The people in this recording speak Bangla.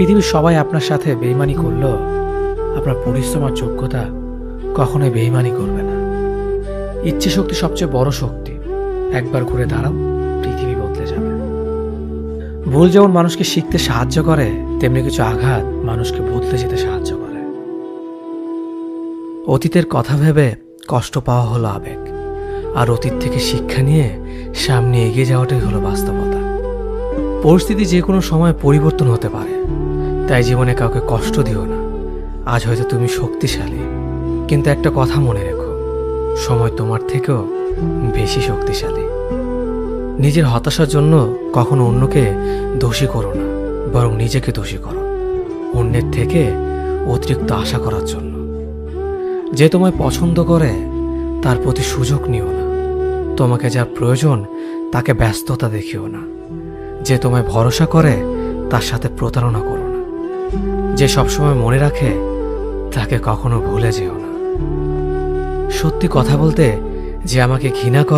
পৃথিবীর সবাই আপনার সাথে বেইমানি করলেও আপনার পরিশ্রম আর যোগ্যতা কখনোই বেইমানি করবে না। ইচ্ছে শক্তি সবচেয়ে বড় শক্তি। একবার ঘুরে দাঁড়াও, পৃথিবী বদলে যাবে। ভুল যেমন মানুষকে শিখতে সাহায্য করে, তেমনি কিছু আঘাত মানুষকে বদলে যেতে সাহায্য করে। অতীতের কথা ভেবে কষ্ট পাওয়া হলো আবেগ, আর অতীত থেকে শিক্ষা নিয়ে সামনে এগিয়ে যাওয়াটাই হলো বাস্তবতা। পরিস্থিতি যে কোনো সময় পরিবর্তন হতে পারে, তাই জীবনে কাউকে কষ্ট দিও না। আজ হয়তো তুমি শক্তিশালী, কিন্তু একটা কথা মনে রেখো, সময় তোমার থেকেও বেশি শক্তিশালী। নিজের হতাশার জন্য কখনো অন্যকে দোষী করো না, বরং নিজেকে দোষী করো অন্যের থেকে অতিরিক্ত আশা করার জন্য। যে তোমায় পছন্দ করে তার প্রতি সুযোগ নিও না। তোমাকে যার প্রয়োজন তাকে ব্যস্ততা দেখিও না। যে তোমায় ভরসা করে তার সাথে প্রতারণা করো না। যে সবসময় মনে রাখে তাকে কখনো ভুলে যেও না। সত্যি কথা বলতে, যে আমাকে ঘৃণা করে